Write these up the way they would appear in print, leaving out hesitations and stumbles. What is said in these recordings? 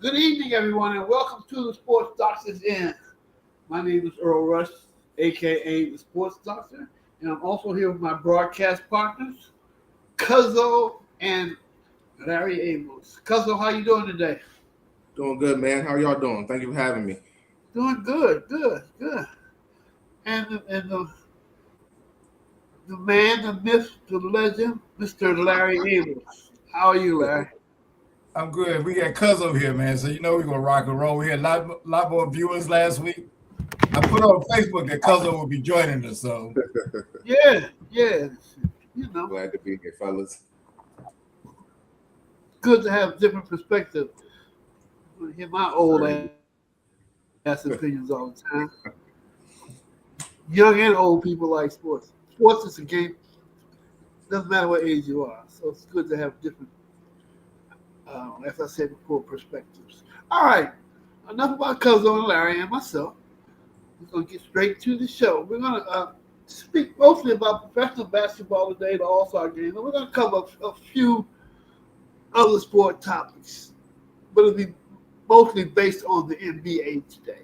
Good evening, everyone, and welcome to the Sports Doctors Inn. My name is Earl Rush, aka the Sports Doctor, and I'm also here with my broadcast partners, Cuzzo and Larry Amos. Cuzzo, how you doing today? Doing good, man. How are y'all doing? Thank you for having me. Doing good. And the man, the myth, the legend, Mr. Larry Amos. How are you, Larry? I'm good. We got Cuz over here, man. So you know we're gonna rock and roll. We had a lot more viewers last week. I put on Facebook that Cuzzo will be joining us. So Yeah. You know, Glad to be here, fellas. good to have different perspective. I hear my old ass opinions all the time. Young and old people like sports. Sports is a game. Doesn't matter what age you are. So it's good to have different, as I said before, perspectives. All right. Enough about Cuzzo and Larry and myself. We're going to get straight to the show. We're going to speak mostly about professional basketball today, the All-Star game. And we're going to cover a few other sport topics. But it'll be mostly based on the NBA today.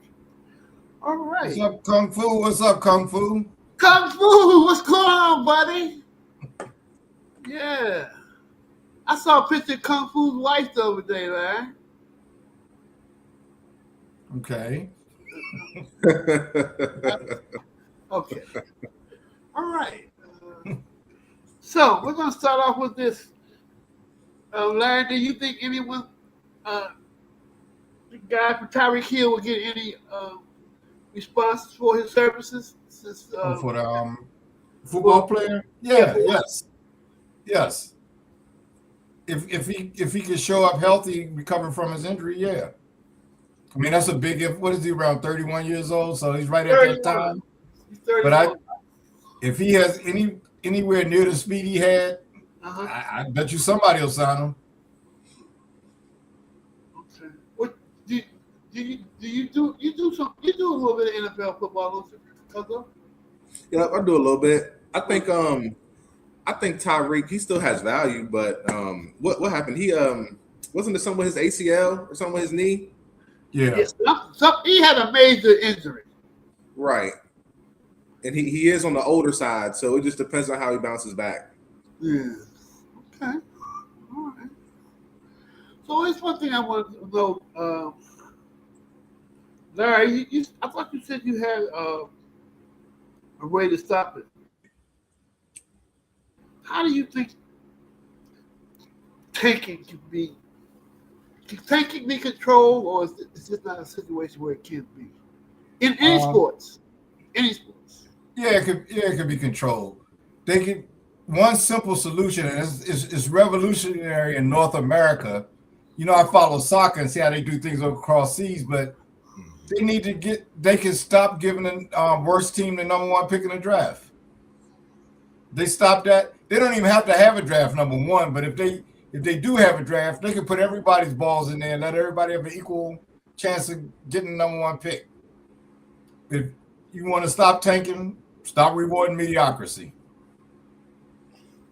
All right. what's up, Kung Fu? What's up, Kung Fu? Kung Fu, what's going on, buddy? Yeah. I saw a picture of Kung Fu's wife the other day, man. Okay. Okay. All right. So we're going to start off with this. Larry, do you think anyone, the guy from Tyreek Hill will get any response for his services? Since, For the football player? Yeah, yes. If he can show up healthy, recovering from his injury, yeah. I mean, that's a big if. What is he, around 31 years old? So he's right at 31. that time. He's 31. But if he has anywhere near the speed he had, Uh-huh. I bet you somebody will sign him. Okay. What do you do a little bit of NFL football, Cuzzo? Yeah, I do a little bit. I think Tyreek, he still has value, but what happened? He wasn't it something with his ACL or something with his knee? Yeah. Yes. He had a major injury. Right. And he is on the older side, so it just depends on how he bounces back. Yeah. Okay. All right. So it's one thing I wanted to know, Larry. I thought you said you had a way to stop it. How do you think tanking can be? Can tanking be controlled, or is this not a situation where it can't be? In any sports, any sports. Yeah, it could be controlled. They could. One simple solution, and it's revolutionary in North America. You know, I follow soccer and see how they do things across seas, but they can stop giving the worst team the number one pick in the draft. They stop that. They don't even have to have a draft number one, but if they do have a draft, they can put everybody's balls in there and let everybody have an equal chance of getting the number one pick. If you want to stop tanking, stop rewarding mediocrity.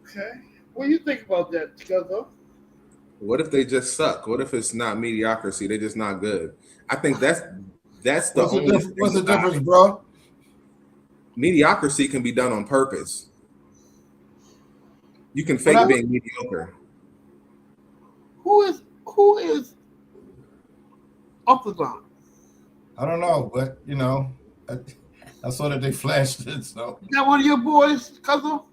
Okay. What do you think about that, Cuzzo? What if they just suck? What if it's not mediocrity? They're just not good. I think that's the only thing. What's the difference, bro? Mediocrity can be done on purpose. You can fake being mediocre. Who is up the line? I don't know, but you know, I saw that they flashed it. So You got one of your boys, Cuzzo?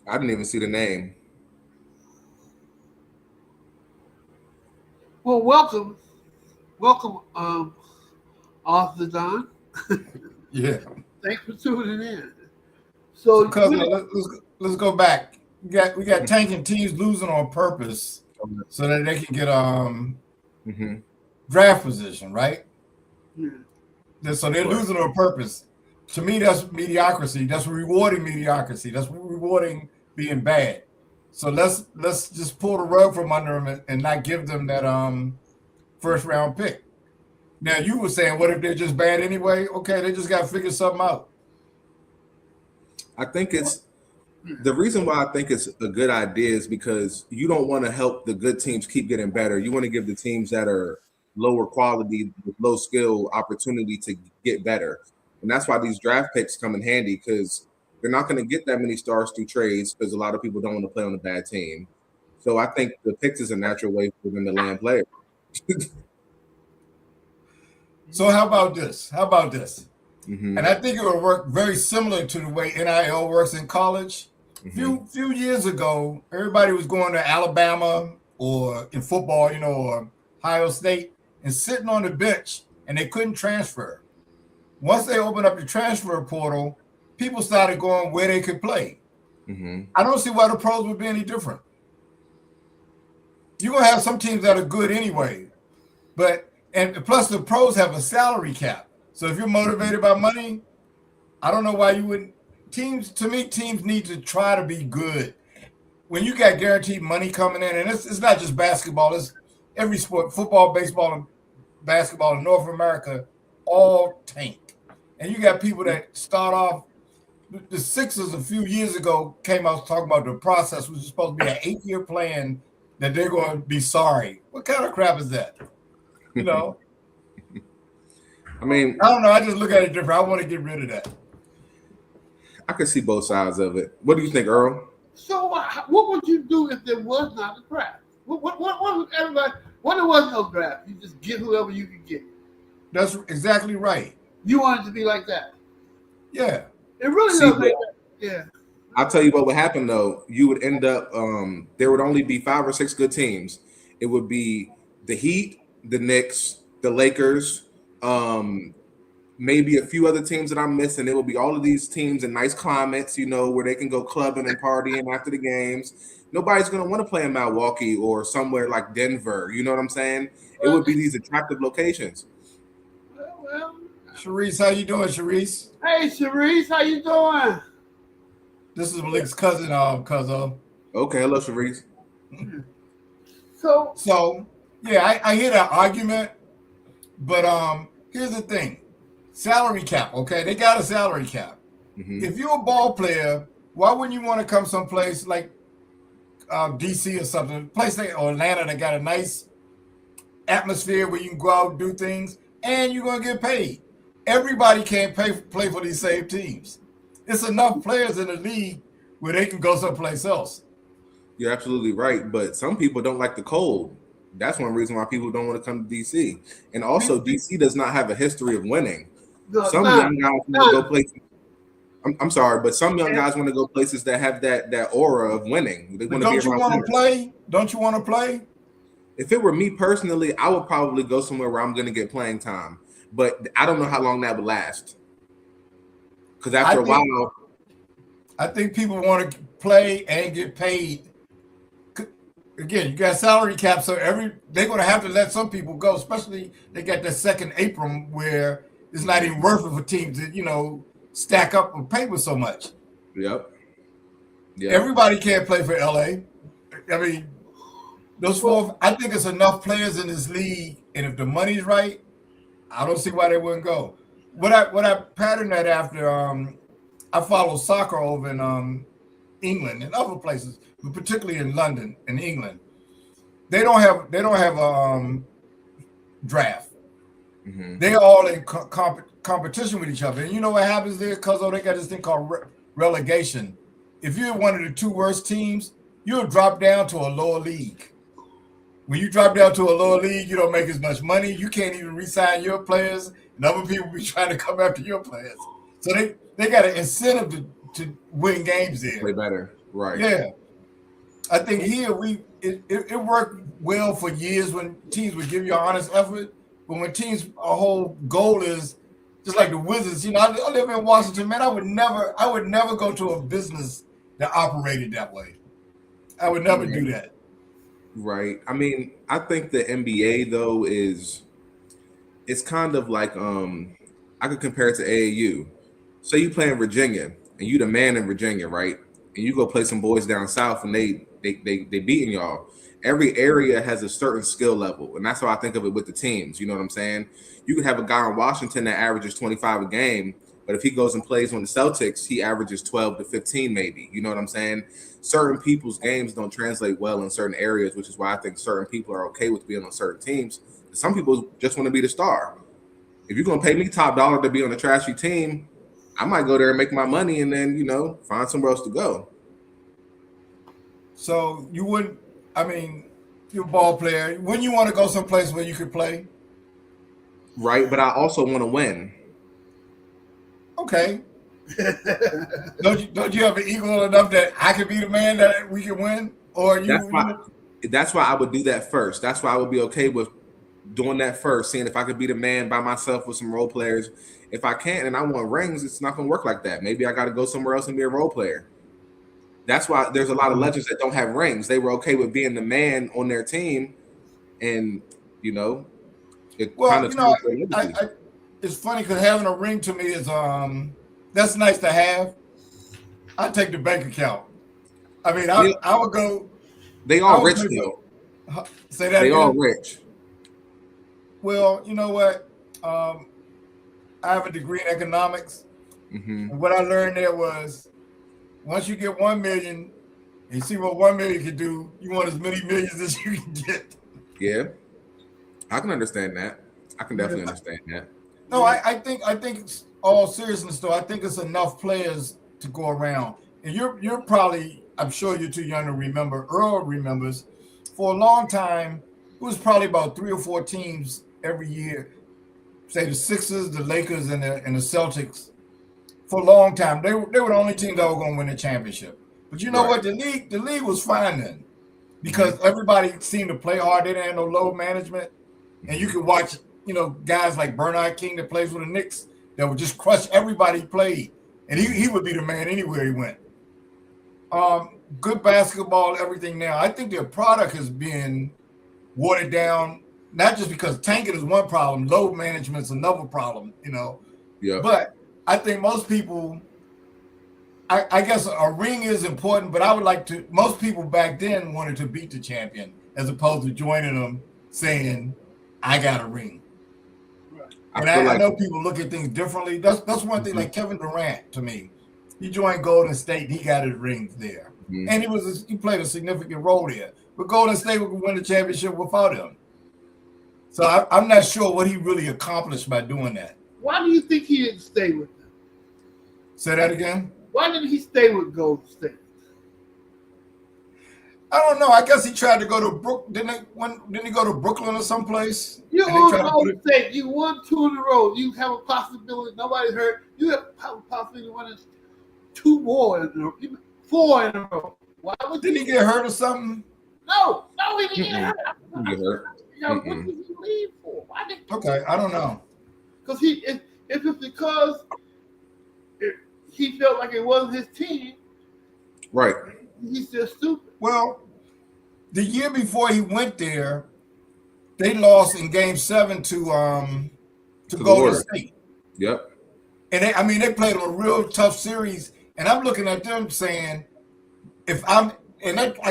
I didn't even see the name. Well, welcome, Arthur Don. yeah. Thanks for tuning in. So, let's go back. We got tanking teams losing on purpose so that they can get draft position, right? Yeah. So they're losing on purpose. To me, that's mediocrity. That's rewarding mediocrity. That's rewarding being bad. So let's just pull the rug from under them and not give them that first round pick. Now you were saying, what if they're just bad anyway? Okay, they just got to figure something out. I think it's The reason why I think it's a good idea is because you don't want to help the good teams keep getting better. You want to give the teams that are lower quality, with low skill, opportunity to get better. And that's why these draft picks come in handy because they're not going to get that many stars through trades because a lot of people don't want to play on a bad team. So I think the picks is a natural way for them to land players. So how about this? How about this? Mm-hmm. And I think it will work very similar to the way NIL works in college. Mm-hmm. Few years ago, everybody was going to Alabama or in football, or Ohio State and sitting on the bench, and they couldn't transfer. Once they opened up the transfer portal, people started going where they could play. Mm-hmm. I don't see why the pros would be any different. You're gonna have some teams that are good anyway, and plus the pros have a salary cap. So if you're motivated by money, I don't know why you wouldn't. Teams need to try to be good. When you got guaranteed money coming in, and it's not just basketball, it's every sport, football, baseball, and basketball in North America, all tank. And you got people that start off. The Sixers a few years ago came out talking about the process, which is supposed to be an 8-year plan that they're going to be sorry. What kind of crap is that? I mean, I don't know. I just look at it different. I want to get rid of that. I can see both sides of it. What do you think, Earl? So what would you do if there was not a draft? What would everybody? What there was no draft? You just get whoever you can get. That's exactly right. You want it to be like that. Yeah. It really does like that. Yeah. I'll tell you what would happen though. You would end up there would only be 5 or 6 good teams. It would be the Heat, the Knicks, the Lakers, maybe a few other teams that I'm missing. It will be all of these teams in nice climates, where they can go clubbing and partying after the games. Nobody's going to want to play in Milwaukee or somewhere like Denver. You know what I'm saying? It would be these attractive locations. Well, Sharice, how you doing, Sharice? hey, Sharice, how you doing? This is Malik's cousin, Cuzzo. Okay, hello, Sharice. So yeah, I hear that argument, but here's the thing. Salary cap, okay? They got a salary cap. Mm-hmm. If you're a ball player, why wouldn't you want to come someplace like DC or something, or Atlanta that got a nice atmosphere where you can go out and do things, and you're going to get paid? Everybody can't play for these same teams. It's enough players in the league where they can go someplace else. You're absolutely right, but some people don't like the cold. That's one reason why people don't want to come to DC. And also, DC does not have a history of winning. Some young guys want to go places. I'm sorry, but some young guys want to go places that have that aura of winning. They want to be around. Don't you want to play? Don't you want to play? If it were me personally, I would probably go somewhere where I'm going to get playing time. But I don't know how long that would last. Because after a while, I think people want to play and get paid. Again, you got salary cap, so they're going to have to let some people go. Especially they got that second apron where it's not even worth it for teams to stack up with paper so much. Yep. Everybody can't play for LA. I mean, those four. I think it's enough players in this league, and if the money's right, I don't see why they wouldn't go. What I patterned that after, I follow soccer over in England and other places, but particularly in London and England. They don't have a draft. Mm-hmm. They're all in competition with each other. And you know what happens there? Because they got this thing called relegation. If you're one of the 2 worst teams, you'll drop down to a lower league. When you drop down to a lower league, you don't make as much money. You can't even re-sign your players, and other people be trying to come after your players. So they got an incentive to win games there. Play better, right? Yeah, I think here it worked well for years when teams would give you an honest effort, but when teams a whole goal is just like the Wizards. I live in Washington, man. I would never go to a business that operated that way. I would never do that. Right. I mean, I think the NBA though it's kind of like I could compare it to AAU. Say you play in Virginia and you the man in Virginia, right? And you go play some boys down south and they beating y'all. Every area has a certain skill level, and that's how I think of it with the teams. You know what I'm saying? You could have a guy in Washington that averages 25 a game, But if he goes and plays on the Celtics, he averages 12 to 15, maybe. You know what I'm saying? Certain people's games don't translate well in certain areas, which is why I think certain people are okay with being on certain teams. Some people just want to be the star. If you're going to pay me top dollar to be on a trashy team, I might go there and make my money and then, find somewhere else to go. So you wouldn't, you're a ball player. Wouldn't you want to go someplace where you could play? Right, but I also want to win. Okay. don't you have an ego enough that I could be the man that we can win? Or that's why I would do that first. That's why I would be okay with doing that first, seeing if I could be the man by myself with some role players. If I can't and I want rings, it's not going to work like that. Maybe I got to go somewhere else and be a role player. That's why there's a lot of legends that don't have rings. They were okay with being the man on their team, and it's funny because having a ring to me is that's nice to have. I take the bank account. I would go. They all rich though. Say that. They again? all rich. Well, you know what? I have a degree in economics, and what I learned there was, once you get 1 million, and you see what 1 million can do, you want as many millions as you can get. Yeah, I can understand that. I can definitely understand that. No, I think all seriousness though, I think it's enough players to go around. And you're probably, I'm sure you're too young to remember. Earl remembers, for a long time, it was probably about 3 or 4 teams every year. Say the Sixers, the Lakers, and the Celtics. For a long time, they were the only team that were going to win the championship. But you know what? The league was fine then, because everybody seemed to play hard. They didn't have no load management, and you could watch, guys like Bernard King that plays with the Knicks that would just crush everybody he played, and he would be the man anywhere he went. Good basketball, everything now. I think their product has been watered down, not just because tanking is one problem, load management's another problem, Yeah. But I think most people, I guess a ring is important, but I would like to, most people back then wanted to beat the champion as opposed to joining them saying, I got a ring. And I know people look at things differently. That's one thing, like Kevin Durant, to me. He joined Golden State, he got his rings there. And he played a significant role there. But Golden State would win the championship without him. So I'm not sure what he really accomplished by doing that. Why do you think he didn't stay with them? Say that again? Why didn't he stay with Golden State? I don't know. I guess he tried to go to Didn't he go to Brooklyn or someplace? You on Golden State. You won 2 in a row. You have a possibility. Nobody hurt. You have a possibility of winning 2 more in a row. 4 in a row. Why would Didn't he get hurt or something? No, he didn't get hurt. He get hurt. What did he leave for? Why did? Okay, I don't know. Because if it's because he felt like it wasn't his team, right? He's just stupid. Well, the year before he went there, they lost in Game 7 to Golden State. Yep. And they played a real tough series. And I'm looking at them saying, I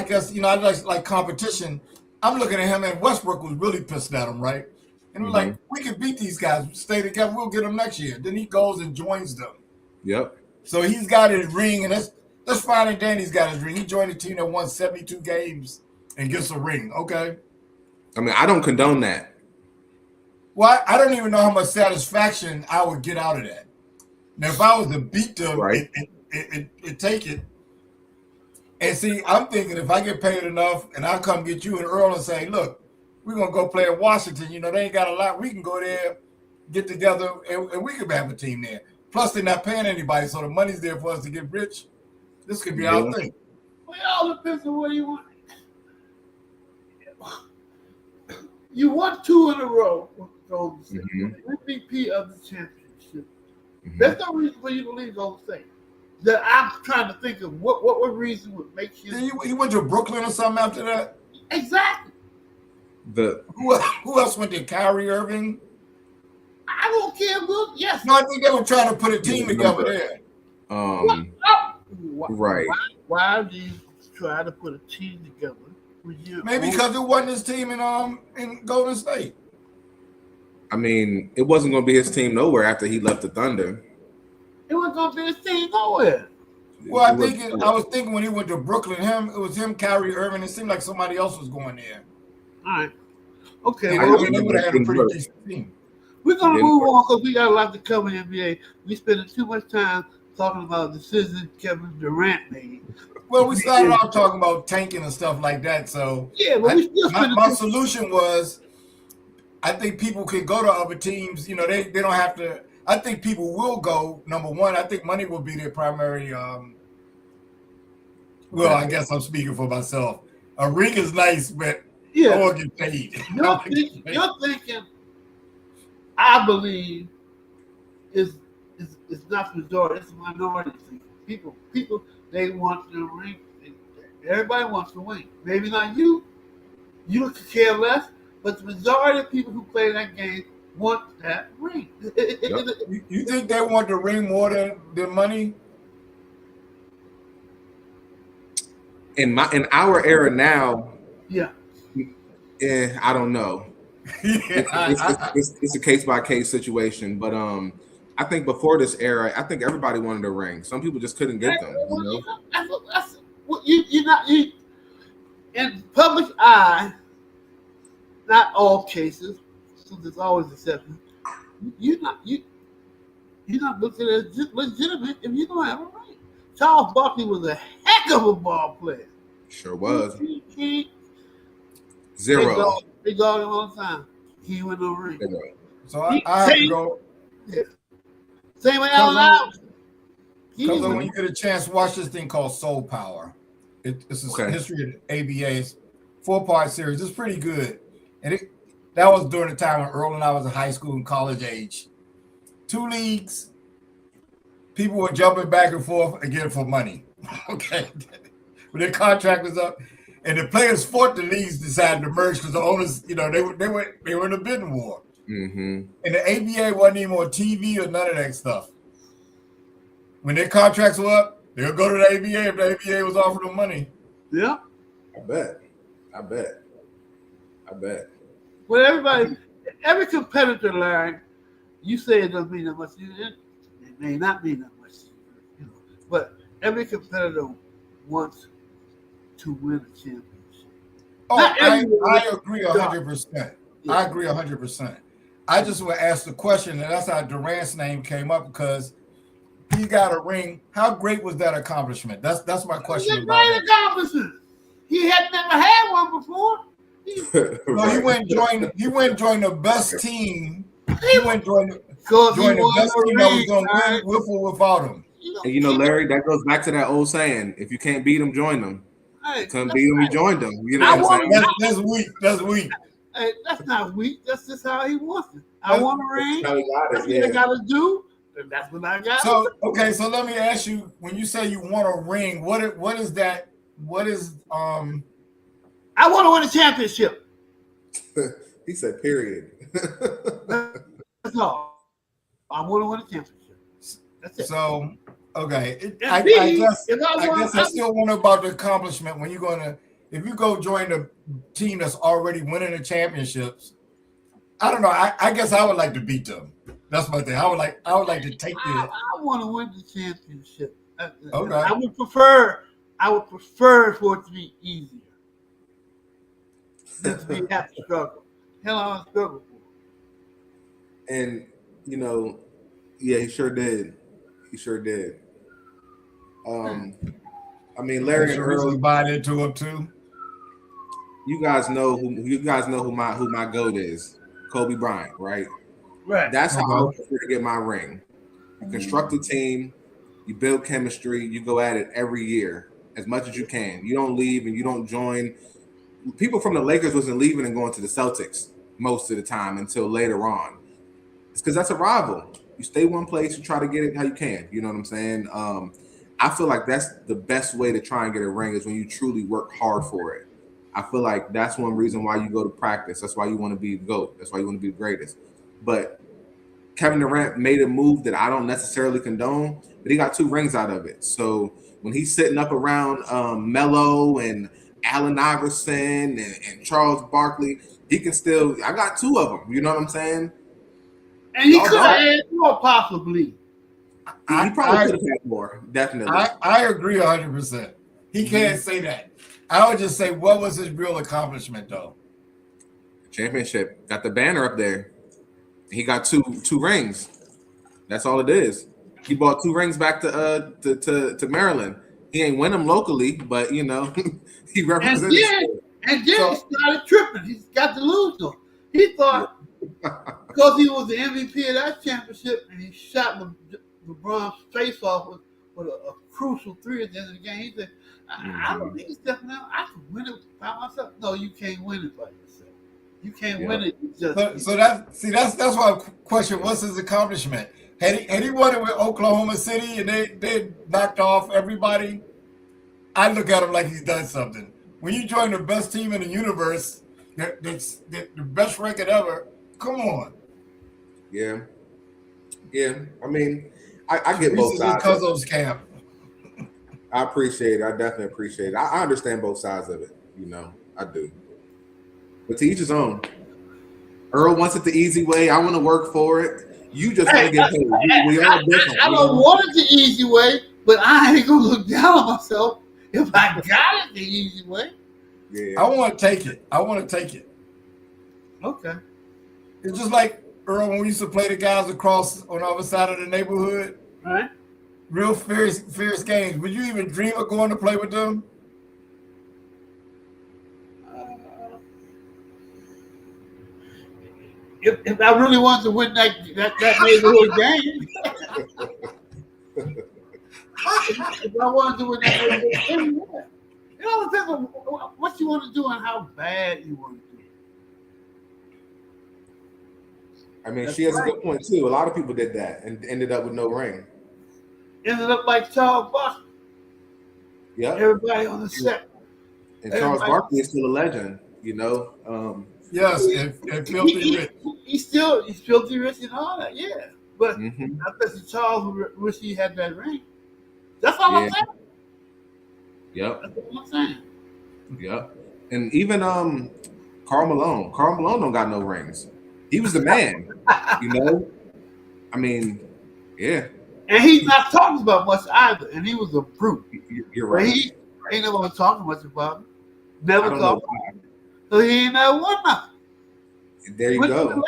guess I like competition. I'm looking at him, and Westbrook was really pissed at him, right? And we're like, we can beat these guys, stay together, we'll get them next year. Then he goes and joins them. Yep. So he's got his ring, and that's fine. And Danny's got his ring. He joined a team that won 72 games and gets a ring. Okay. I don't condone that. Well, I don't even know how much satisfaction I would get out of that. Now, if I was to beat them and take it, and see, I'm thinking if I get paid enough and I come get you and Earl and say, look, we're going to go play in Washington. They ain't got a lot. We can go there, get together, and we could have a team there. Plus, they're not paying anybody, so the money's there for us to get rich. This could be our thing. Well, it all depends on where you want. You won 2 in a row with Golden State. MVP of the championship. There's no reason for you to leave Golden State. That I'm trying to think of what reason would make you. He went to Brooklyn or something after that? Exactly. Who else went there? Kyrie Irving? I don't care. Yes. No, I think they were trying to put a team together there. Right. Why do you try to put a team together? Maybe because it wasn't his team in Golden State. It wasn't going to be his team nowhere after he left the Thunder. It wasn't gonna be his team nowhere. Well, I was thinking when he went to Brooklyn, it was him, Kyrie Irving. It seemed like somebody else was going there. All right. Okay. And Well, they would have had a pretty decent team. we're gonna move on because we got a lot to cover in the NBA. We spending too much time talking about decisions Kevin Durant made. Well, we started off talking about tanking and stuff like that. So Yeah, but we still my solution was, I think people could go to other teams. You know, they don't have to. I think people will go. Number one, I think money will be their primary. Well, I guess I'm speaking for myself. A ring is nice, but I won't get paid. You're thinking, I believe, is not the majority. It's the minority. People, they want the ring. Everybody wants to win. Maybe not you. You could care less. But the majority of people who play that game want that ring. You think they want the ring more than money? In our era now, Yeah. I don't know. It's a case by case situation, but I think before this era, I think everybody wanted a ring. Some people just couldn't get them. You know? You in public eye. Not all cases, so there's always exceptions. You're not looked at as legitimate if you don't have a ring. Charles Barkley was a heck of a ball player. Sure was. Zero. They guard him all the time. He went no ring. So I have to go. Yeah. Same with Allen Iverson. Because when you get a chance, watch this thing called Soul Power. It's a history of the ABA. It's 4-part series. It's pretty good. And that was during the time when Earl and I was in high school and college age. 2 leagues, people were jumping back and forth again for money. Okay. When their contract was up, and the players fought the leagues decided to merge because the owners, they were in a bidding war. Mm-hmm. And the ABA wasn't even on TV or none of that stuff. When their contracts were up, they'll go to the ABA if the ABA was offering them money. Yeah. I bet. Well, every competitor, Larry, you say it doesn't mean that much. It may not mean that much, but every competitor wants to win a championship. Oh, I agree 100%. Yeah. I agree 100%. I just would ask the question, and that's how Durant's name came up, because he got a ring. How great was that accomplishment? That's my question. It's a great accomplishment. He had never had one before. No, he went join the best team. He went join the best team that was going to win with or without him. And Larry, that goes back to that old saying: if you can't beat them, join them. Hey, couldn't beat them, you joined them. You know what I'm saying? That's weak. Hey, that's not weak. That's just how he wants it. I want a ring. That's what I got to do. And that's what I got. So okay, so let me ask you: when you say you want a ring, what is that? What is I want to win a championship. He said, "Period." That's all. I want to win a championship. That's it. So okay, I guess I still wonder about the accomplishment when you're gonna. If you go join a team that's already winning the championships, I don't know. I guess I would like to beat them. That's my thing. I would like to take the. I want to win the championship. Okay. I would prefer for it to be easier than to have to struggle. Hell, I want to struggle for. And yeah, he sure did. I mean, Larry and Earl buying into him too. You guys know who my GOAT is. Kobe Bryant, right? Right. That's how I prefer to get my ring. You construct a team, you build chemistry, you go at it every year as much as you can. You don't leave and you don't join. People from the Lakers wasn't leaving and going to the Celtics most of the time until later on. It's because that's a rival. You stay one place, you try to get it how you can. You know what I'm saying? I feel like that's the best way to try and get a ring is when you truly work hard for it. I feel like that's one reason why you go to practice. That's why you want to be the GOAT. That's why you want to be the greatest. But Kevin Durant made a move that I don't necessarily condone, but he got 2 rings out of it. So when he's sitting up around Melo and Allen Iverson and Charles Barkley, he can still. I got 2 of them. You know what I'm saying? And he could have had more possibly. He probably could have had more, definitely. I agree 100%. He can't say that. I would just say, what was his real accomplishment, though? Championship. Got the banner up there. He got two rings. That's all it is. He brought 2 rings back to Maryland. He ain't win them locally, but he represented. And then he started tripping. He got to lose them. He thought because he was the MVP of that championship and he shot LeBron's face off with a crucial 3 at the end of the game. He said, I don't need stuff now. I can win it by myself. No, you can't win it by yourself. You can't win it. That's why I question what's his accomplishment. Had he won it with Oklahoma City and they knocked off everybody, I look at him like he's done something. When you join the best team in the universe, that's the best record ever. Come on. Yeah. I mean, I get both sides. Cuzzo's camp. I appreciate it. I definitely appreciate it. I understand both sides of it. I do. But to each his own. Earl wants it the easy way. I want to work for it. You just want to get paid. We all different. I don't want it the easy way, but I ain't gonna look down on myself if I got it the easy way. Yeah. I want to take it. Okay. It's just like Earl when we used to play the guys across on the other side of the neighborhood. All right. Real fierce games. Would you even dream of going to play with them? If I really wanted to win that neighborhood game, if I wanted to win that neighborhood game, yeah. It all depends on what you want to do and how bad you want to do it. I mean, she has a good point too. A lot of people did that and ended up with no ring. Ended up like Charles Barkley. Yeah. Everybody on the set. And Charles Barkley is still a legend, Yes, and filthy rich. He's filthy rich and all that, yeah. But I bet you Charles wish he had that ring. That's all I'm saying. Yep. That's all I'm saying. Yep. And even Karl Malone. Karl Malone don't got no rings. He was the man. I mean, yeah. And he's not talking about much either. And he was a brute. You're right. He ain't never talking much about him. Never talked about him. So he ain't never won nothing. There you go.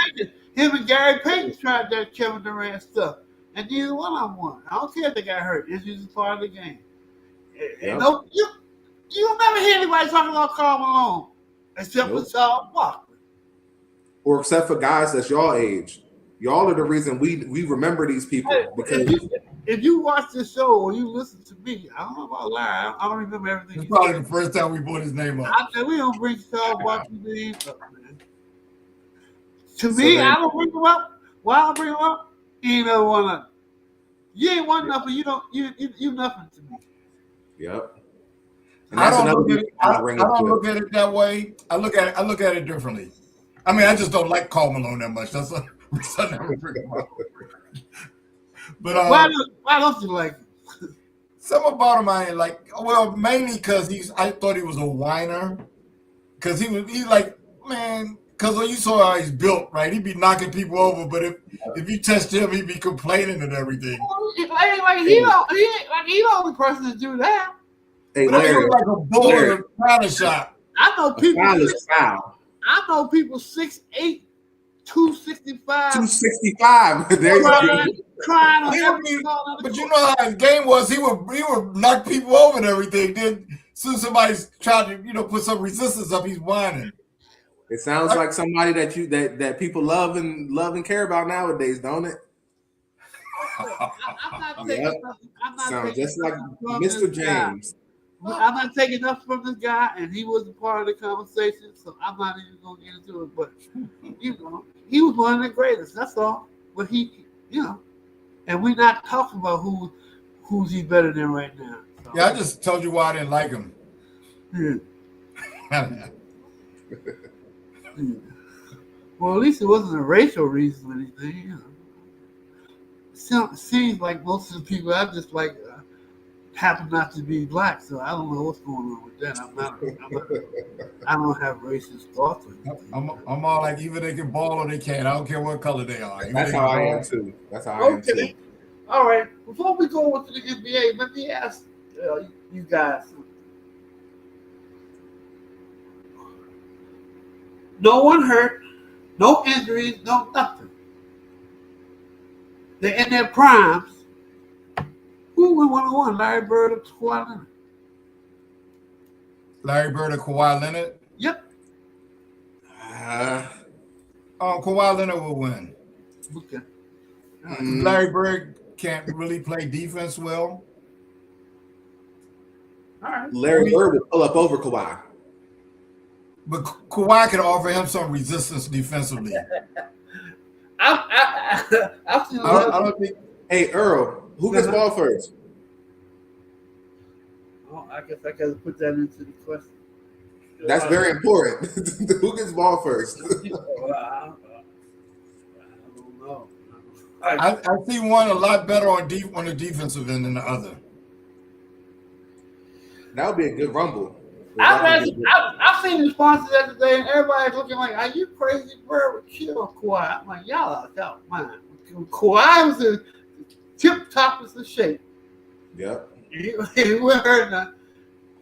Him and Gary Payton tried that Kevin Durant stuff. And neither one of them won. I don't care if they got hurt. It's just part of the game. Yep. You'll never hear anybody talking about Karl Malone except for Charles Barkley. Or except for guys that's your age. Y'all are the reason we remember these people. Because if you watch this show or you listen to me, I don't know about Larry. I don't remember everything. It's probably the first time we brought his name up. We don't bring Charles Barkley's name up, man. To me, I don't bring him up. Why I don't bring him up? He ain't never won nothing. You ain't won nothing. You nothing to me. Yep. I don't look at it that way. I look at it differently. I mean, I just don't like Karl Malone that much. That's something I would bring him up. But why don't you like him? Something about him I ain't like. Well, mainly because I thought he was a whiner. Because he's like, man. Because when you saw how he's built, right? He'd be knocking people over, but if you touched him, he'd be complaining and everything. He the only person to do that. Hey, but Larry, he was like a bull in a paddle shop. I know people. Foul. I know people 6'8", 265. 265. There you go. Crying. But you know how his game was. He would knock people over and everything. Then as soon as somebody's trying to put some resistance up, he's whining. It sounds like somebody that people love and care about nowadays, don't it? Sounds just like Mr. James. I'm not taking enough from this guy, and he was a part of the conversation, so I'm not even gonna get into it. But he was one of the greatest. That's all. But and we're not talking about who's he better than right now. So. Yeah, I just told you why I didn't like him. Yeah. Well, at least it wasn't a racial reason or anything. Seems like most of the people I just like happen not to be black, so I don't know what's going on with that. I don't have racist thoughts. I'm all like, either they can ball or they can't. I don't care what color they are. That's how I am too. All right. Before we go into the NBA, let me ask you guys. No one hurt, no injuries, no nothing. They're in their primes. Who went 1-on-1? Larry Bird or Kawhi Leonard? Larry Bird or Kawhi Leonard? Yep. Kawhi Leonard will win. Okay. Larry Bird can't really play defense well. All right. Larry Bird would pull up over Kawhi. But Kawhi can offer him some resistance defensively. I've seen I don't think. Hey, Earl, who gets ball first? Oh, I guess I got to put that into the question. That's very important. Who gets ball first? I don't know. I see one a lot better on the defensive end than the other. That would be a good rumble. I've seen the sponsors the other day, and everybody's looking like, "Are you crazy, bro? Would kill Kawhi." I'm like, "Y'all out of mind." Kawhi was in tip top of shape. Yep. He wasn't hurt nothing.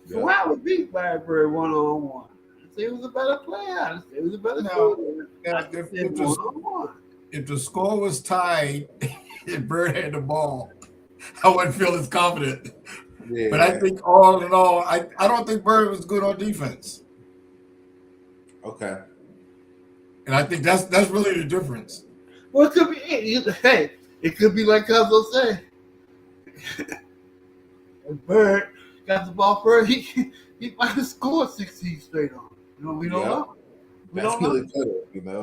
Yep. Kawhi would beat Larry Bird 1-on-1. He was a better player. He was a better player. If the score was tied and Bird had the ball, I wouldn't feel as confident. Yeah. But I think all in all, I don't think Bird was good on defense. Okay. And I think that's really the difference. Well, it could be. Hey, it could be like Cuzzo said. If Bird got the ball first, he might have scored 16 straight on. We don't know. We don't know. Definitely could have, you know.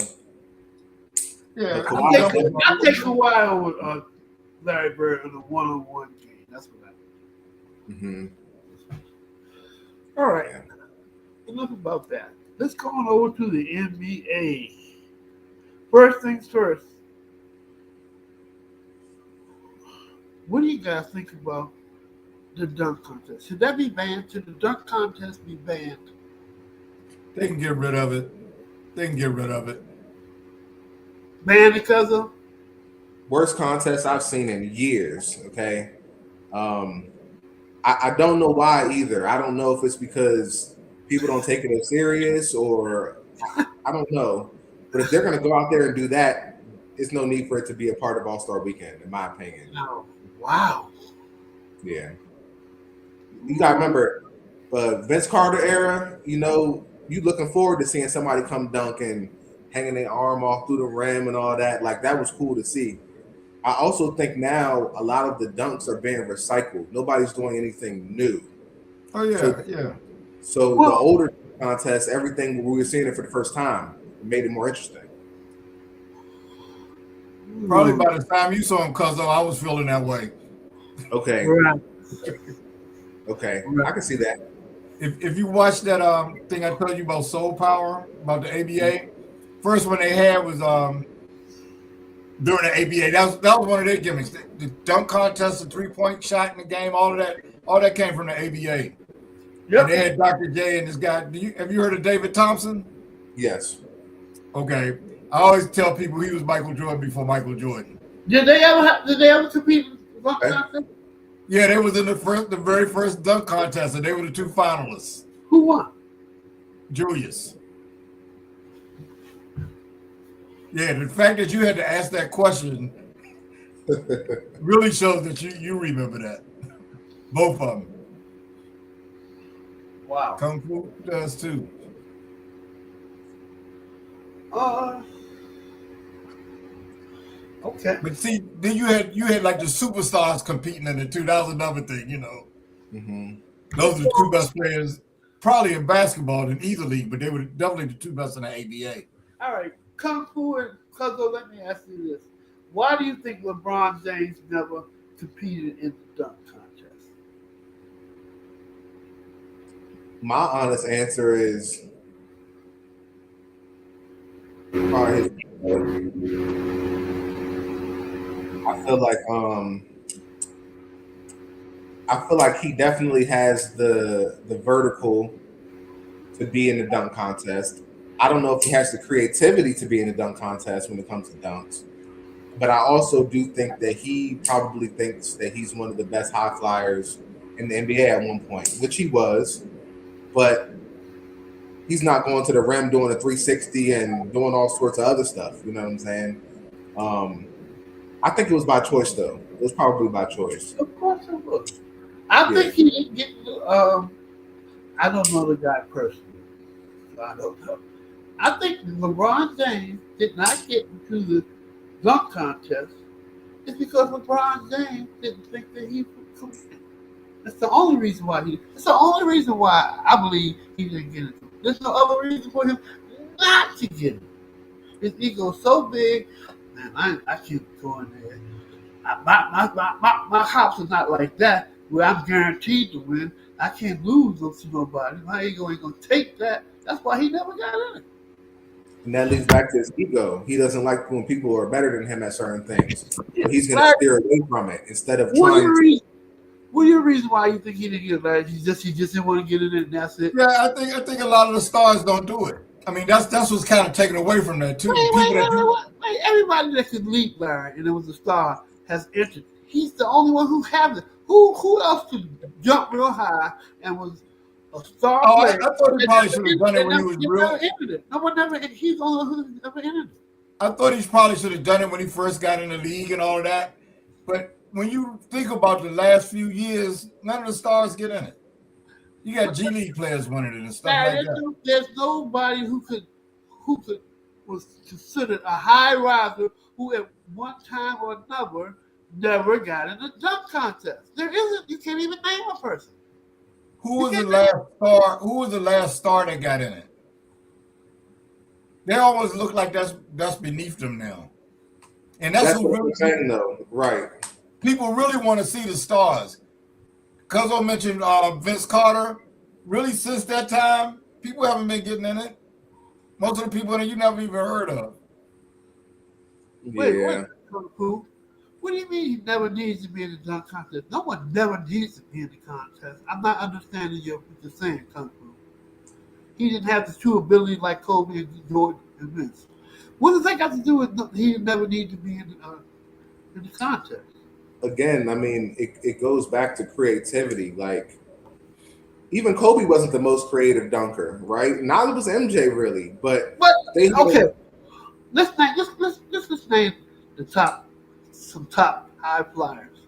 Yeah, I'll take Kawhi over Larry Bird in a 1-on-1 game. That's what I think. Mm-hmm. All right. Enough about that. Let's go on over to the NBA. First things first. What do you guys think about the dunk contest? Should that be banned? Should the dunk contest be banned? they can get rid of it. Banned because of? Worst contest I've seen in years. Okay. I don't know why either. I don't know if it's because people don't take it as serious or I don't know. But if they're going to go out there and do that, there's no need for it to be a part of All-Star Weekend, in my opinion. No. Wow. Yeah. You got to remember, Vince Carter era, you looking forward to seeing somebody come dunk and hanging their arm off through the rim and all that. Like, that was cool to see. I also think now a lot of the dunks are being recycled. Nobody's doing anything new. Oh, yeah, So the older contests, everything, we were seeing it for the first time. It made it more interesting. Probably by the time you saw him, Cuzzo, I was feeling that way. Okay. Right. Okay. I can see that. If you watch that thing I told you about Soul Power, about the ABA, first one they had was during the ABA. That was one of their gimmicks. The dunk contest, the 3-point shot in the game, all that came from the ABA. Yep. And they had Dr. J and this guy. Have you heard of David Thompson? Yes. Okay. I always tell people he was Michael Jordan before Michael Jordan. Did they ever compete in dunk contest? Yeah, they was in the very first dunk contest, and they were the two finalists. Who won? Julius. Yeah, the fact that you had to ask that question really shows that you remember that. Both of them. Wow. Kung Fu does too. Okay. But see, then you had like the superstars competing in it too. That was another thing, Mm-hmm. Those are the two best players, probably in basketball in either league, but they were definitely the two best in the ABA. All right. Kung Fu and Cuzzo, let me ask you this. Why do you think LeBron James never competed in the dunk contest? My honest answer is probably I feel like he definitely has the vertical to be in the dunk contest. I don't know if he has the creativity to be in the dunk contest when it comes to dunks. but I also do think that he probably thinks that he's one of the best high flyers in the NBA at one point, which he was, but he's not going to the rim doing a 360 and doing all sorts of other stuff. You know what I'm saying? I think it was by choice, though. It was probably by choice. Of course it was. I think he didn't get. I don't know the guy personally. So I don't know. I think LeBron James did not get into the dunk contest. It's because LeBron James didn't think that he could win. That's the only reason why he. It's the only reason why I believe he didn't get it. There's no other reason for him not to get it. His ego's so big, man. I can't go in there. My house is not like that where I'm guaranteed to win. I can't lose to nobody. My ego ain't gonna take that. That's why he never got in it. And that leads back to his ego. He doesn't like when people are better than him at certain things. So he's going to steer away from it instead of trying to. What are your reasons why you think he didn't get it? Like, he just didn't want to get in it, and that's it. Yeah, I think a lot of the stars don't do it. I mean, that's what's kind of taken away from that too. Wait, everybody that could leap, Larry, and it was a star has entered. He's the only one who hasn't. Who else could jump real high and was a star player? I thought he probably should have done it when he was real. No one never. He's the only one who ever entered it. I thought he probably should have done it when he first got in the league and all of that. But when you think about the last few years, none of the stars get in it. You got G League players winning it and stuff like that. There's nobody who was considered a high riser who at one time or another never got in a dunk contest. There isn't. You can't even name a person. Who was the last star? Who was the last star that got in it? They always look like that's beneath them now, and that's what I'm saying, though. Right? People really want to see the stars. Cuzzo mentioned Vince Carter. Really, since that time, people haven't been getting in it. Most of the people that you never even heard of. Yeah. Wait, what do you mean he never needs to be in the dunk contest? No one never needs to be in the contest. I'm not understanding what you're saying, Kung Fu. He didn't have the true ability like Kobe and Jordan and Vince. What does that got to do with he never need to be in the contest? Again, I mean, it goes back to creativity. Like, even Kobe wasn't the most creative dunker, right? Neither was MJ really, but okay. Let's name some top high flyers.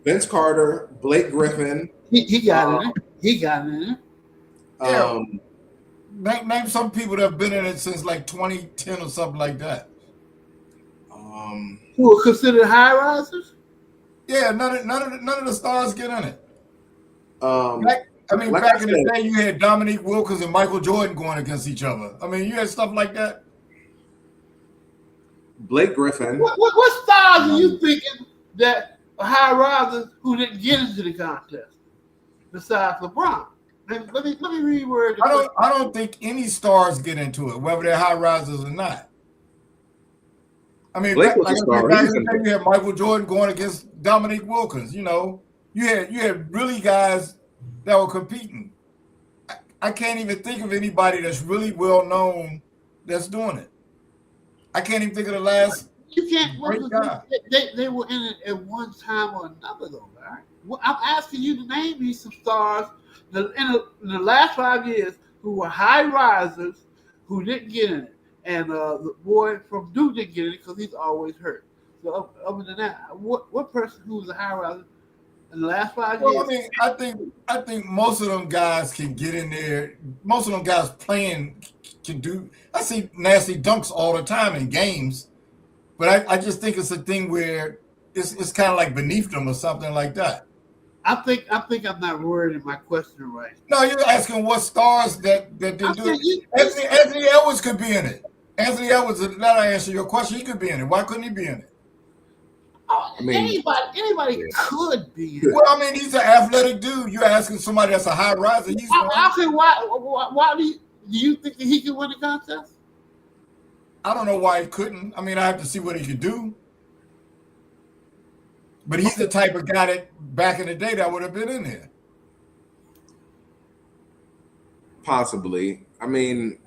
Vince Carter, Blake Griffin. He got in it. He got in it. Name some people that have been in it since like 2010 or something like that. Who are considered high risers? Yeah, none of the stars get in it. Back in the day, you had Dominique Wilkins and Michael Jordan going against each other. I mean, you had stuff like that. Blake Griffin. What stars are you thinking that are high risers who didn't get into the contest besides LeBron? Let me reword. I don't think any stars get into it, whether they're high risers or not. I mean, back in the day, you had Michael Jordan going against Dominique Wilkins. You know, you had really guys that were competing. I can't even think of anybody that's really well known that's doing it. I can't even think of the last. You can't. They were in it at one time or another, though, right? Well, I'm asking you to name me some stars in the last 5 years who were high risers who didn't get in it. And the boy from Duke didn't get it because he's always hurt. So other than that, what person who was a high riser in the last 5 years? Well, I mean, I think most of them guys can get in there. Most of them guys playing can do. I see nasty dunks all the time in games, but I just think it's a thing where it's kind of like beneath them or something like that. I think I'm not wording my question right. No, you're asking what stars that did do it. Anthony Edwards could be in it. Anthony Edwards, now I answer your question, he could be in it. Why couldn't he be in it? I mean, anybody could be in it. Well, I mean, he's an athletic dude. You're asking somebody that's a high riser. I say, why do you think that he could win the contest? I don't know why he couldn't. I mean, I have to see what he could do. But he's the type of guy that back in the day that would have been in there. Possibly. I mean,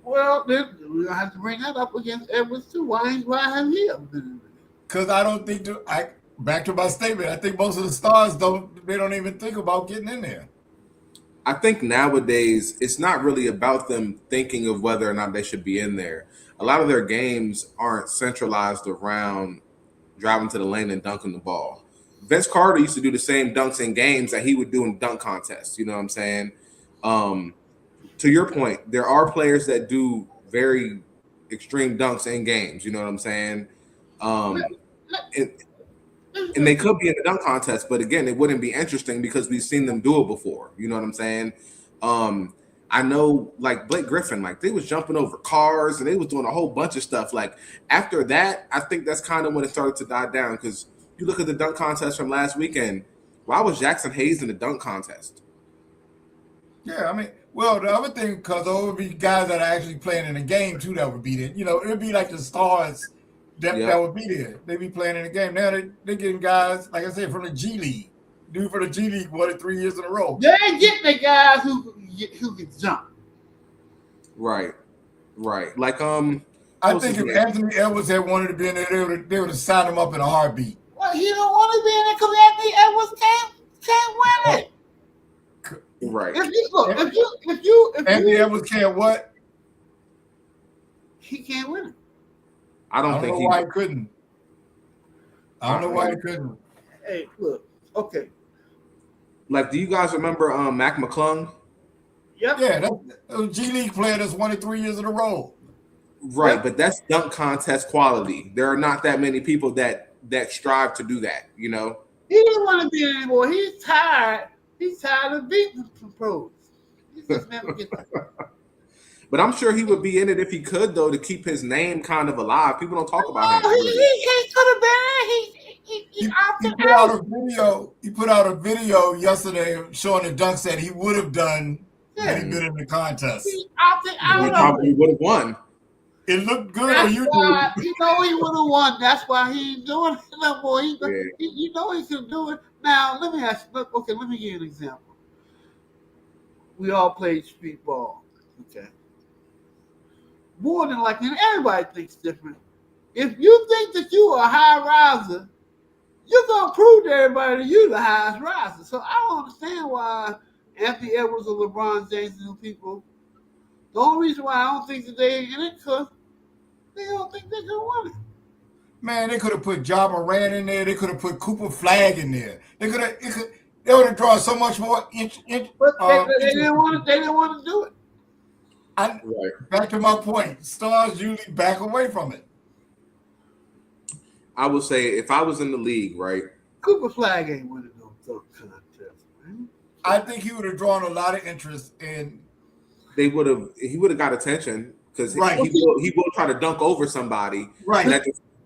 Well, then we're gonna have to bring that up against Edwards too. Why have he ever been in there? Because I don't think back to my statement. I think most of the stars don't even think about getting in there. I think nowadays it's not really about them thinking of whether or not they should be in there. A lot of their games aren't centralized around driving to the lane and dunking the ball. Vince Carter used to do the same dunks in games that he would do in dunk contests. You know what I'm saying? To your point, there are players that do very extreme dunks in games. You know what I'm saying? And, and they could be in the dunk contest, but again, it wouldn't be interesting because we've seen them do it before. You know what I'm saying? I know, like Blake Griffin, like they was jumping over cars and they was doing a whole bunch of stuff. Like after that, I think that's kind of when it started to die down because you look at the dunk contest from last weekend. Why was Jackson Hayes in the dunk contest? Yeah, I mean, well, the other thing, because there would be guys that are actually playing in the game too that would be there. You know, it would be like the stars that would be there. They'd be playing in the game. Now they're getting guys, like I said, from the G League. Dude for the G League won it 3 years in a row. They ain't getting the guys who can jump. Right. Like I think if Anthony Edwards had wanted to be in there, they would have signed him up in a heartbeat. Well, he don't want to be in there because Anthony Edwards can't win it. Right. If Anthony Edwards can't what? He can't win it. I don't know why he couldn't. I don't know why he couldn't. Hey, look. Okay. Like, do you guys remember Mac McClung? Yep. Yeah, that's a G League player that's won it 3 years in a row. Right, Yep. but that's dunk contest quality. There are not that many people that strive to do that, you know? He didn't want to be in anymore. He's tired. He's tired of beating the pros. He just never get there. But I'm sure he would be in it if he could, though, to keep his name kind of alive. People don't talk about him. He could have been. He opted put out out. a video. He put out a video yesterday showing the dunks that he would have done had he been in the contest. He opted He out of probably it. would have won. It looked good That's on YouTube. why he know he would have won. That's why he ain't doing it no more. Yeah. You know he can do it. Now let me ask. Okay, let me give you an example. We all played street ball. Okay. More than likely, and everybody thinks different. If you think that you are a high riser, you're gonna prove to everybody that you're the highest riser. So I don't understand why Anthony Edwards or LeBron James and people. The only reason why I don't think that they ain't in it because they don't think they're gonna win it. Man, they could have put Ja Morant in there. They could have put Cooper Flag in there. They would have drawn so much more. But they didn't want to. They didn't want to do it. Back to my point, stars usually back away from it. I would say if I was in the league, right? Cooper Flag ain't winning no dunk contest, man. I think he would have drawn a lot of interest in. He would have got attention because Right. he will try to dunk over somebody. Right.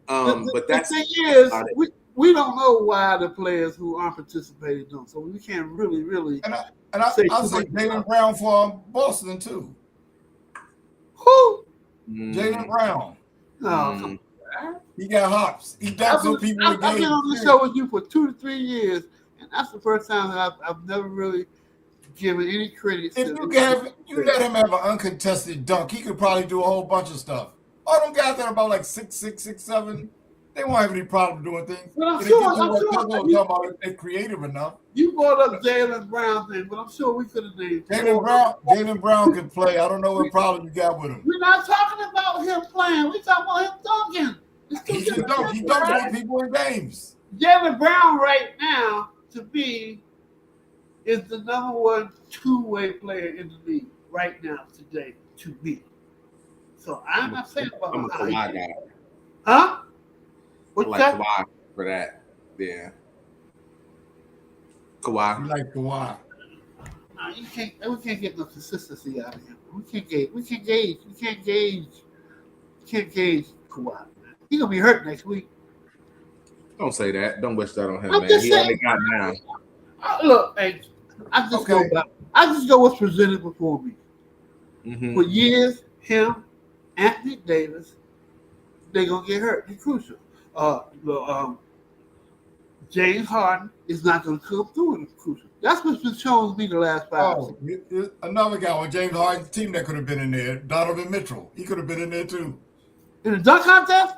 But that's the thing is, we don't know why the players who aren't participating don't. So we can't really. And I'll say Jaylen Brown for Boston too. Who? Jaylen Brown. No, come on. He got hops. He dunks on people I've again. been on the show with you for 2 to 3 years, and that's the first time that I've never really given any credit. If you let him have an uncontested dunk, he could probably do a whole bunch of stuff. All them guys that are about like 6'6", 6'7", they won't have any problem doing things. But I'm If sure they're creative enough. You brought up Jaylen Brown thing, but I'm sure we could have named Jaylen Brown can play. I don't know what problem you got with him. We're not talking about him playing. We're talking about him dunking. He dunks with people in games. Jaylen Brown right now, to me, is the number 1 two-way player in the league right now today, to me. So I'm not saying about I'm a Kawhi guy. Huh? I What's like that? Kawhi for that. Yeah. Kawhi. You like Kawhi. No, we can't get no consistency out of him. We can't gauge Kawhi. He's gonna be hurt next week. Don't say that. Don't wish that on him, I'm man. just He saying. only got now. Look, hey, I just go what's presented before me. Mm-hmm. For years, him, Anthony Davis, they're gonna get hurt. It's crucial. James Harden is not going to come through in the crucial. That's what's been shown to me the last 5 Oh, another guy on James Harden's team that could have been in there, Donovan Mitchell. He could have been in there too. In the dunk contest?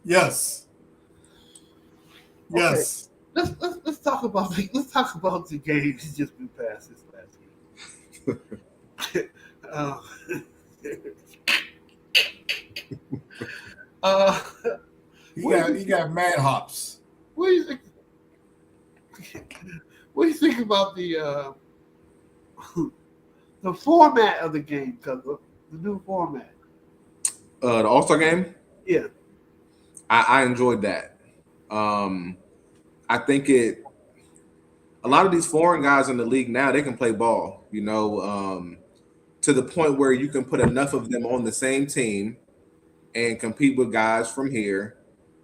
Yes. Yes. Okay. Let's talk about the games he's just been past this last game. He got mad hops. What do you think? What do you think about the format of the game? Because the new format. The All-Star game? Yeah. I enjoyed that. I think a lot of these foreign guys in the league now, they can play ball, to the point where you can put enough of them on the same team and compete with guys from here.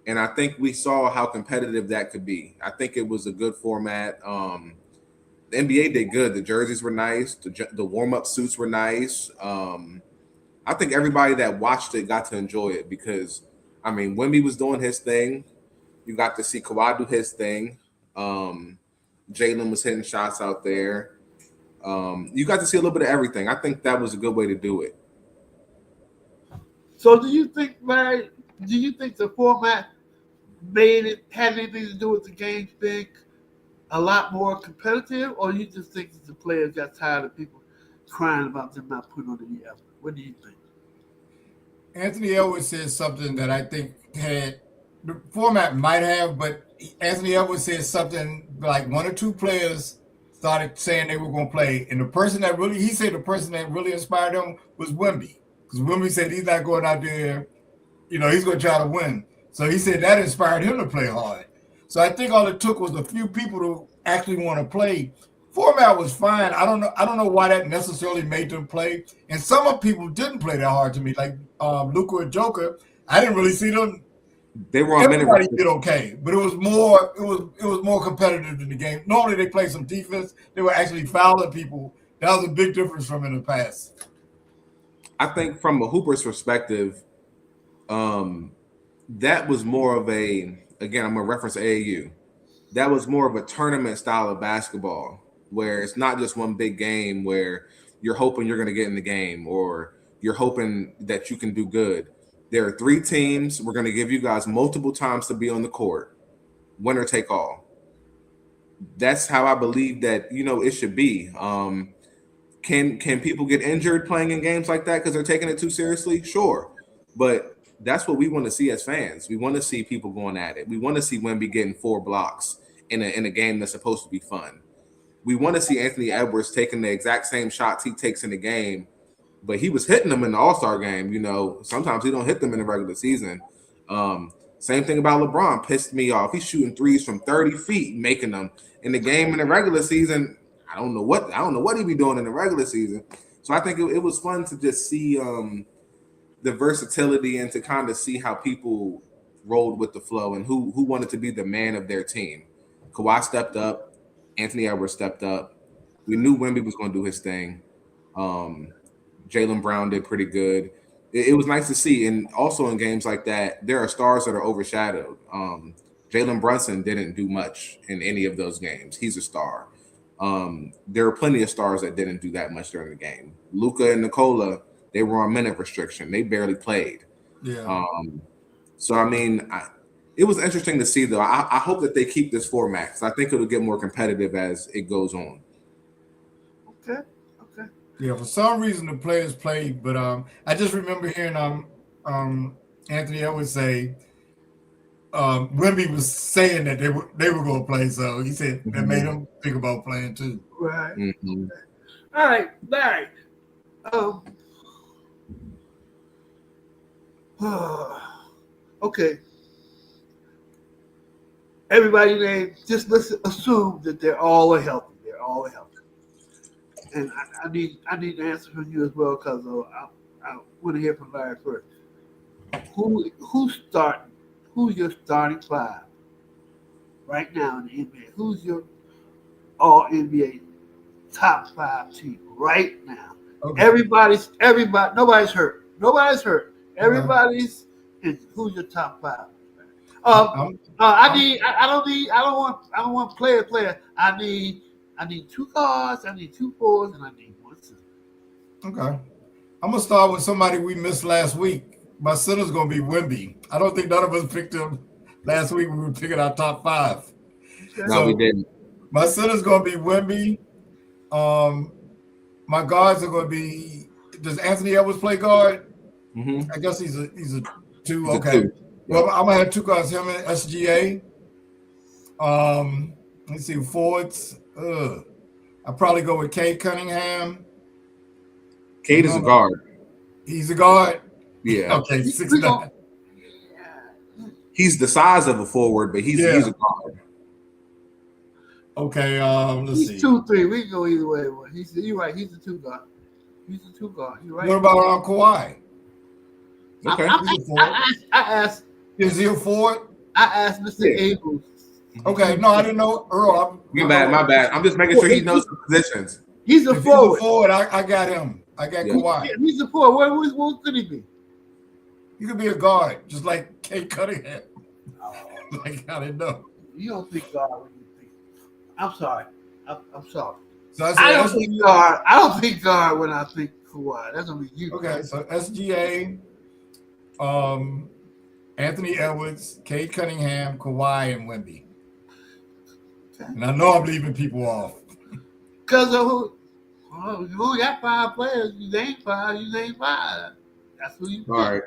And I think we saw how competitive that could be. I think it was a good format. The NBA did good. The jerseys were nice. The warm-up suits were nice. I think everybody that watched it got to enjoy it because, Wemby was doing his thing. You got to see Kawhi do his thing. Jalen was hitting shots out there. You got to see a little bit of everything. I think that was a good way to do it. So do you think, Larry, the format had anything to do with the games being a lot more competitive, or you just think that the players got tired of people crying about them not putting on any effort? What do you think? Anthony Edwards said something that I think the format might have, but Anthony Edwards said something like one or two players started saying they were going to play, and the person that really inspired him was Wemby, because Wemby said he's not going out there, he's going to try to win. So he said that inspired him to play hard. So I think all it took was a few people to actually want to play. Format was fine. I don't know why that necessarily made them play. And some of people didn't play that hard to me, like Luka and Joker. I didn't really see them. They were on minute. Everybody did okay, but it was more competitive in the game. Normally they play some defense. They were actually fouling people. That was a big difference from in the past. I think from a Hooper's perspective, that was more of I'm going to reference AAU. That was more of a tournament style of basketball where it's not just one big game where you're hoping you're going to get in the game or you're hoping that you can do good. There are 3 teams. We're going to give you guys multiple times to be on the court. Winner take all. That's how I believe that, it should be. Can people get injured playing in games like that because they're taking it too seriously? Sure. But that's what we want to see as fans. We want to see people going at it. We want to see Wemby getting 4 blocks in a game that's supposed to be fun. We want to see Anthony Edwards taking the exact same shots he takes in the game, but he was hitting them in the All-Star game. Sometimes he don't hit them in the regular season. Same thing about LeBron. Pissed me off. He's shooting threes from 30 feet, making them in the game in the regular season. I don't know what he be doing in the regular season. So I think it was fun to just see the versatility and to kind of see how people rolled with the flow and who wanted to be the man of their team. Kawhi stepped up. Anthony Edwards stepped up. We knew Wemby was going to do his thing. Jaylen Brown did pretty good. It was nice to see. And also in games like that, there are stars that are overshadowed. Jalen Brunson didn't do much in any of those games. He's a star. There are plenty of stars that didn't do that much during the game. Luka and Nikola, they were on minute restriction. They barely played. Yeah. It was interesting to see, though. I hope that they keep this format because I think it'll get more competitive as it goes on. Okay. Yeah, for some reason the players played, but I just remember hearing Anthony Edwards say Wemby was saying that they were going to play, so he said that made him think about playing too. Right. Mm-hmm. All right, Larry. Okay. Everybody just assume that they're all healthy. And I need an answer from you as well because I want to hear from Larry first. Who's your starting 5 right now in the NBA? Who's your all NBA top 5 team right now? Okay. Nobody's hurt. Everybody's in. Who's your top 5? I don't want player. I need 2 guards, I need 2 forwards, and I need 1 center. Okay. I'm gonna start with somebody we missed last week. My center's gonna be Wemby. I don't think none of us picked him last week. We were picking our top 5. No, we didn't. My center's gonna be Wemby. My guards are gonna be. Does Anthony Edwards play guard? Mm-hmm. I guess he's a 2. He's a Okay. 2. Well, I'm gonna have 2 guards. Him and SGA. Let's see forwards. I'll probably go with Cade Cunningham. Cade is a guard. He's a guard. Yeah. Okay, 6'9". He's the size of a forward, but he's a guard. Okay, let's see. He's 2-3. We can go either way. You're right. He's a 2 guard. You're right. What about Kawhi? Okay. I asked. Is he a forward? I asked Mr. Abels. Okay, no, I didn't know. Earl, My bad. I'm just making sure he knows the positions. He's a if forward. He's a forward. I got him. I got Kawhi. He's a forward. What could he be? You could be a guard, just like Cade Cunningham. Like I didn't know. You don't think guard when you think. I'm sorry. I'm sorry. So I don't think guard. I don't think guard when I think Kawhi. That's gonna be you. Okay, so SGA, Anthony Edwards, Cade Cunningham, Kawhi, and Wemby. Okay. And I know I'm leaving people off. Because of who? Well, you only got 5 players. You name 5. That's who you pick. All right.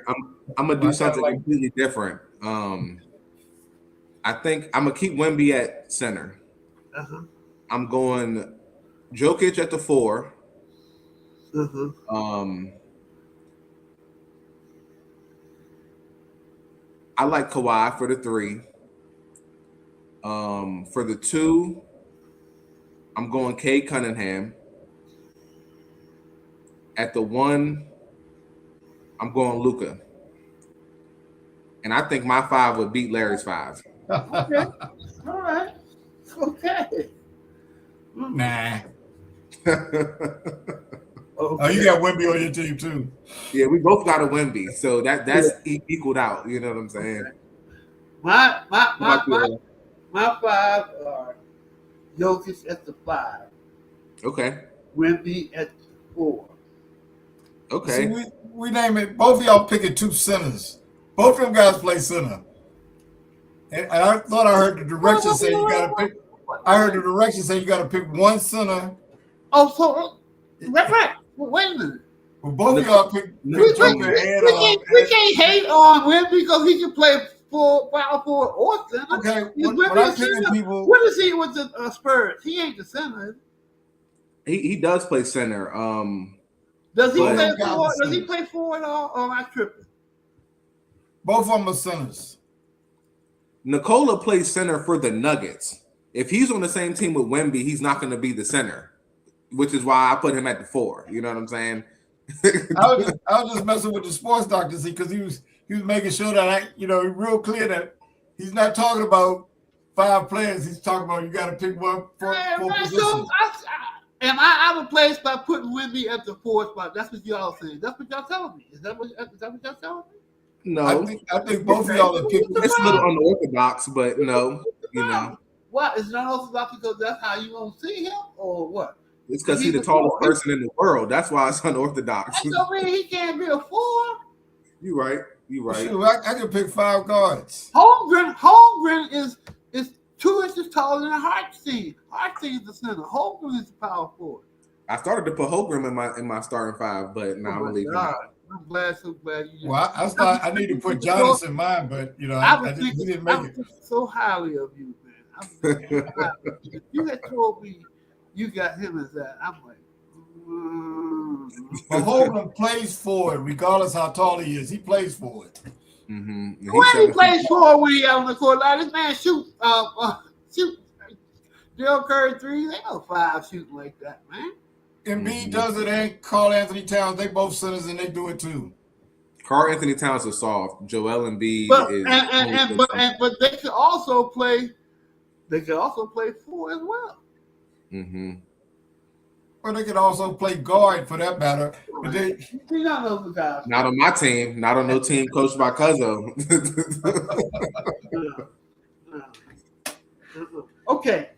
I'm gonna do something completely different. I think I'm gonna keep Wemby at center. Uh-huh. I'm going Jokic at the 4. Uh-huh. I like Kawhi for the 3. For the 2, I'm going Cade Cunningham. At the 1, I'm going Luka. And I think my 5 would beat Larry's 5. Okay. All right. Okay. Nah. Okay. Oh, you got Wemby on your team too. Yeah, we both got a Wemby, so that's equaled out. You know what I'm saying? My 5 are Jokic at the 5. Okay. Wemby at the 4. Okay. See, we name it. Both of y'all picking 2 centers. Both of them guys play center. And I thought I heard the direction say you got to pick. I heard the direction say you got to pick 1 center. Oh, so right. Wait a minute. Well, both of y'all pick We Joker and can't hate on Wemby because he can play power forward or center. Okay, when I'm picking people. What is he with the Spurs? He ain't the center. He does play center. Does he But- play forward? Does he play forward or am I tripping? Both of them are centers. Nikola plays center for the Nuggets. If he's on the same team with Wemby, he's not going to be the center, which is why I put him at the 4. You know what I'm saying? I was just messing with the sports doctor because he was making sure that real clear that he's not talking about 5 players. He's talking about you got to pick one for position. Am I out of place by putting Wemby at the 4th spot? That's what y'all saying. That's what y'all telling me. Is that what y'all telling me? No. I think both of y'all are picking. It's a little unorthodox, but no, What? Is it unorthodox because that's how you gonna see him, or what? It's because he's the tallest person in the world. That's why it's unorthodox. That don't mean he can't be a 4. You right. Shoot, I can pick 5 guards. Holmgren is 2 inches taller than Hartstein. Hartstein is the center. Holmgren is the power forward. I started to put Holmgren in my starting 5, but now I'm leaving. I'm so glad you. Well, I need to put Giannis in mine, but he didn't make it. So highly of you, man. If you had told me you got him as that, I'm like. But Holmgren plays forward, regardless how tall he is. He plays forward. Mm-hmm. When he plays forward when he out on the court, like this man shoot. Joe Curry 3. They no 5 shooting like that, man. Embiid does it, and Karl Anthony Towns. They both centers, and they do it too. Karl Anthony Towns is soft. Joel Embiid is. But they could also play. They could also play 4 as well. Mm-hmm. Or they could also play guard for that matter. But they, He don't know the guys. Not on my team. Not on no team coached by Cuzzo. Okay,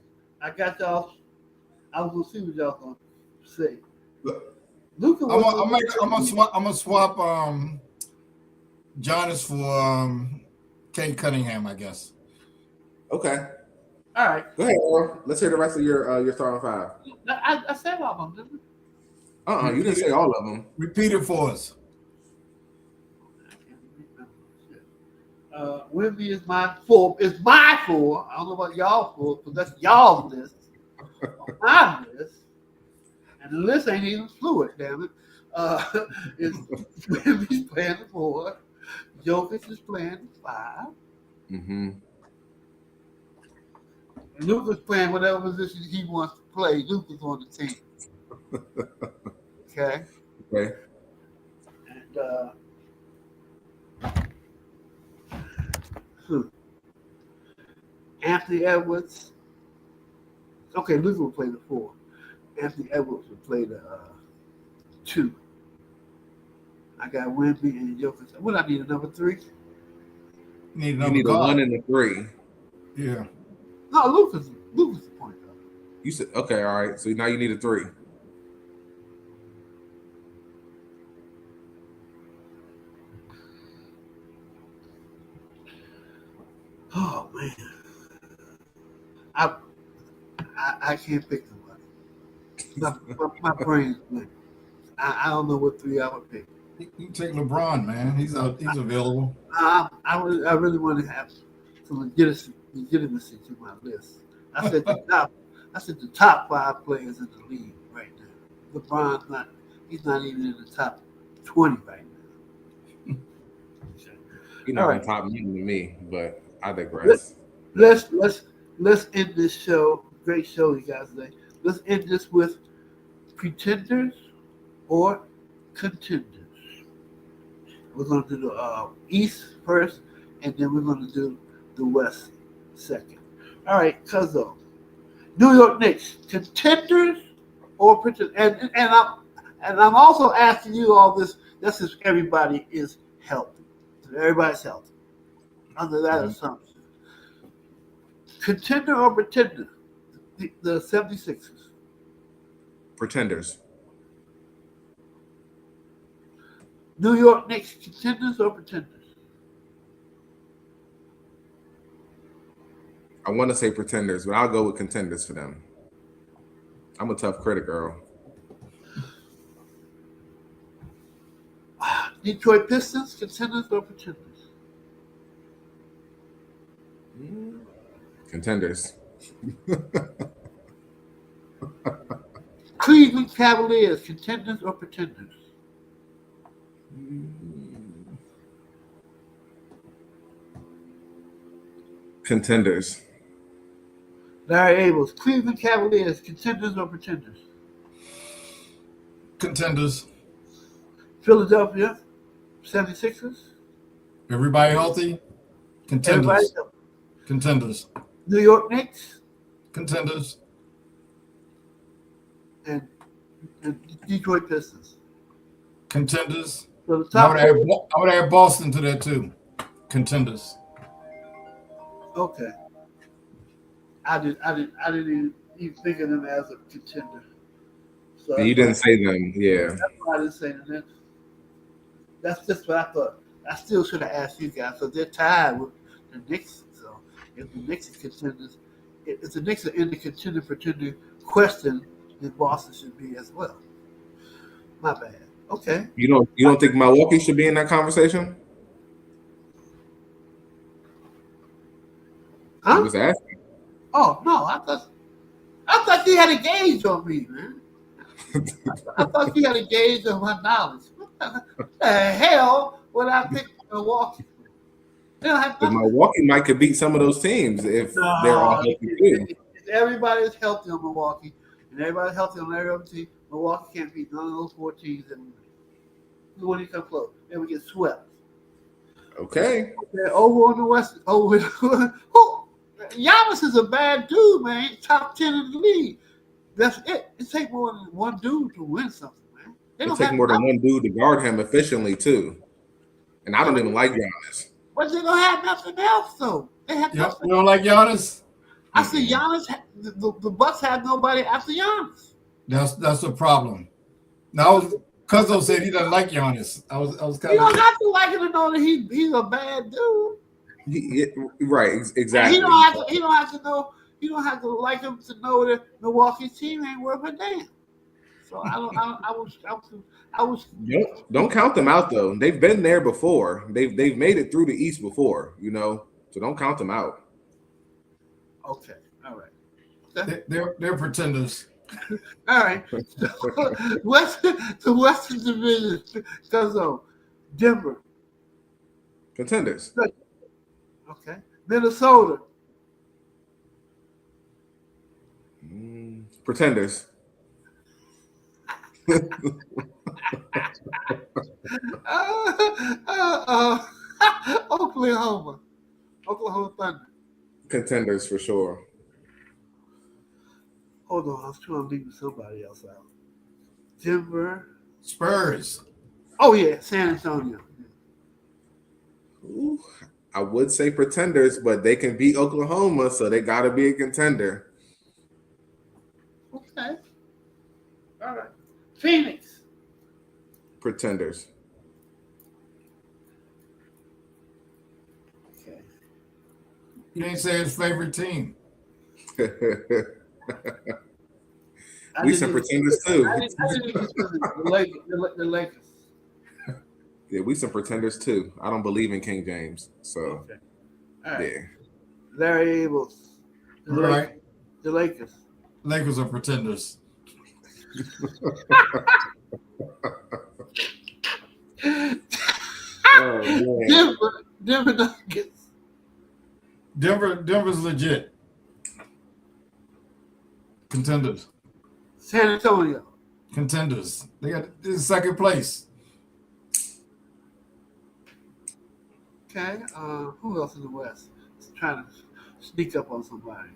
I got y'all. I was gonna see what y'all gonna say. Luka, I'm gonna swap Giannis for Kate Cunningham, I guess. Okay. all right. Go ahead, Earl. Let's hear the rest of your starting five. I said all of them, didn't I? You didn't say all of them. Repeat it for us. I can't remember. Wemby is my four. It's my four. I don't know about y'all four, because that's y'all's list. On my list, and the list ain't even fluid. Damn it. It's Wemby's playing the four. Jokic is playing the five. Mm-hmm. Luka's playing whatever position he wants to play. Luka's on the team. Okay. Okay. And Anthony Edwards. Okay, Luka will play the four. Anthony Edwards will play the two. I got Wemby and Jokic. What I need, a number three? You You need a 1 and a 3. Yeah. No, Luka's the point guard. You said okay, all right. So now you need a 3. Oh man, I can't pick somebody. My brain's blank. I don't know what three I would pick. You can take LeBron, man. He's available. I really want to have some legitimacy to my list. I said the top 5 players in the league right now. LeBron's he's not even in the top 20 right now. You're not All on right. top meeting to me, but I digress. Let's end this show. Great show, you guys today. Let's end this with pretenders or contenders. We're going to do the East first, and then we're going to do the West second. All right, Cuzzo. New York Knicks, contenders or pretenders? And I'm also asking you all this. This is everybody is healthy. Everybody's healthy. Under that assumption. Contender or pretender? The 76ers. Pretenders. New York Knicks, contenders or pretenders? I want to say pretenders, but I'll go with contenders for them. I'm a tough critic, Earl. Detroit Pistons, contenders or pretenders? Contenders. Cleveland Cavaliers, contenders or pretenders? Contenders. Larry Abels, Cleveland Cavaliers, contenders or pretenders? Contenders. Philadelphia 76ers? Everybody healthy? Contenders. Everybody else. Contenders. New York Knicks Contenders. and Detroit Pistons. Contenders. So the I top would add Boston to that too. Contenders. Okay. I didn't even think of them as a contender. So And you didn't say them, yeah. that's why I didn't say them. That's just what I thought. I still should have asked you guys. So they're tied with the Knicks. So if the Knicks are contenders, if the Knicks are in the contender question, then Boston should be as well. My bad. Okay. You don't think Milwaukee should be in that conversation? I Huh? was asking. Oh no, I thought you had a gauge on me, man. I thought you had a gauge on my knowledge. What the hell would I pick Milwaukee? They don't have But nothing. Milwaukee might could beat some of those teams if they're all healthy too. If everybody's healthy on Milwaukee and everybody's healthy on every other team, Milwaukee can't beat none of those 4 teams that we win. We won't even come close. Then we get swept. Okay. They're over on the West. Over. Giannis is a bad dude, man. Top 10 in the league. That's it. It takes more than one dude to win something, man. They It don't take have more than nothing. one dude to guard him efficiently too. And I don't even like Giannis. But they don't have nothing else, though. They have You nothing. don't like Giannis? I see Giannis. The Bucks have nobody after Giannis. That's the problem. Now, Cuzzo said he doesn't like Giannis. I was You kind don't of have to like him to know that he's a bad dude. Right, And exactly. he don't have to know. You don't have to like him to know that Milwaukee's team ain't worth a damn. So I was. Don't count them out though. They've been there before. They've made it through the East before, So don't count them out. Okay. All right. they're pretenders. All right. The Western Division, because of Denver. Contenders. Okay. Minnesota. Pretenders. Oklahoma Thunder. Contenders for sure. Hold on, I was trying to leave somebody else out. Denver. Spurs. Oh yeah, San Antonio. Ooh, I would say pretenders, but they can beat Oklahoma, so they got to be a contender. Okay. All right. Phoenix. Pretenders. Okay. You didn't say his favorite team. We some pretenders too. I didn't even the Lakers. Yeah, we some pretenders too. I don't believe in King James, so Okay. All right. yeah. Larry Abels. Right. The Lakers. Lakers are pretenders. Oh, man. Denver Nuggets. Denver's legit. Contenders. San Antonio. Contenders. They got in second place. Okay. Who else in the West? Just trying to sneak up on somebody.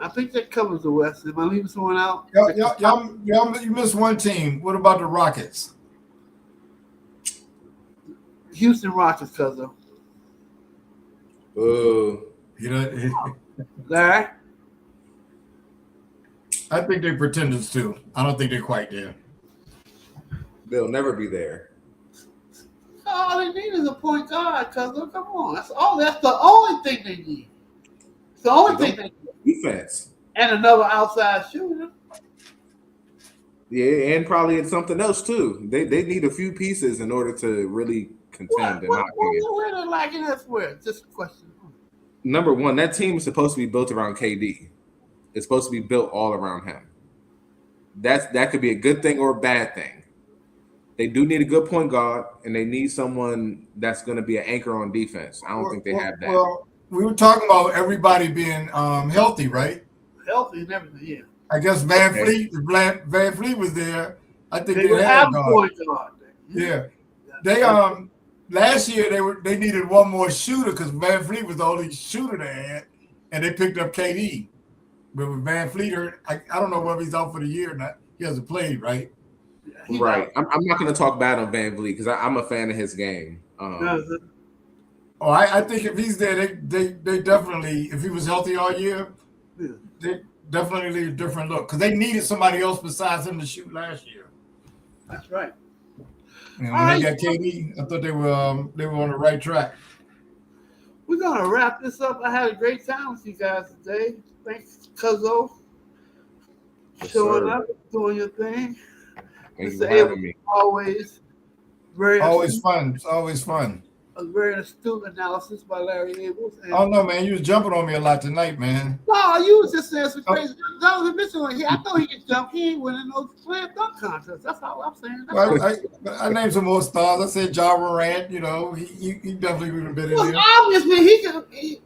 I think that covers the West. Am I leaving someone out? Y'all, you missed one team. What about the Rockets? Houston Rockets, cousin. You know, Larry? I think they're pretenders too. I don't think they're quite there. They'll never be there. All they need is a point guard, cousin. Come on. That's the only thing they need. It's the only thing they need. Defense. And another outside shooter. Yeah, and probably something else too. They need a few pieces in order to really contend. What are they lacking elsewhere? Just a question. Number one, that team is supposed to be built around KD. It's supposed to be built all around him. That could be a good thing or a bad thing. They do need a good point guard, and they need someone that's going to be an anchor on defense. I don't think they have that. Well, we were talking about everybody being healthy, right? Healthy and everything, yeah. I guess Van Fleet was there. I think They would have a point guard. Yeah. They last year they needed one more shooter because Van Fleet was the only shooter they had, and they picked up KD. But with Van Fleet, I don't know whether he's out for the year or not. He hasn't played, right? Right. I'm not going to talk bad on Van Vliet because I'm a fan of his game. I think if he's there, they definitely, if he was healthy all year, they definitely leave a different look because they needed somebody else besides him to shoot last year. That's right. And when they got KD, I thought they were on the right track. We're gonna wrap this up. I had a great time with you guys today. Thanks, Cuzzo, showing up, doing your thing. Thank you for having me. Always very fun. It's always fun. A very astute analysis by Larry Abels. Oh no, man, you was jumping on me a lot tonight, man. No, you was just saying some crazy. That was a mission. I know he can jump. He ain't winning no slam dunk contest. That's all I'm saying. I named some more stars. I said Ja Morant. You know, he definitely would have been in there. Obviously,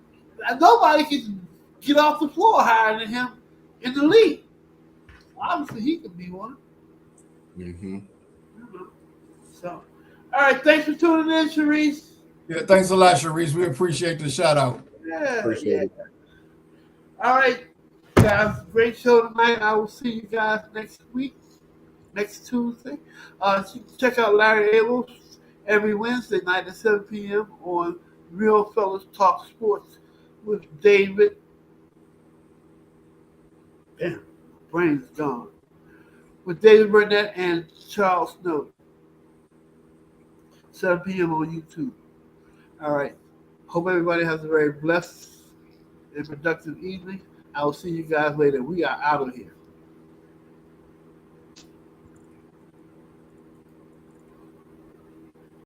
nobody can get off the floor higher than him in the league. Obviously, he could be one. Mm-hmm. So, all right. Thanks for tuning in, Sharice. Yeah, thanks a lot, Sharice. We appreciate the shout out. Yeah, Appreciate it. All right, guys. Great show tonight. I will see you guys next week. next Tuesday. Check out Larry Abels every Wednesday night at 7 p.m. on Real Fellas Talk Sports with David. Damn, brain's gone. With David Burnett and Charles Snow. 7 p.m. on YouTube. All right. Hope everybody has a very blessed and productive evening. I will see you guys later. We are out of here.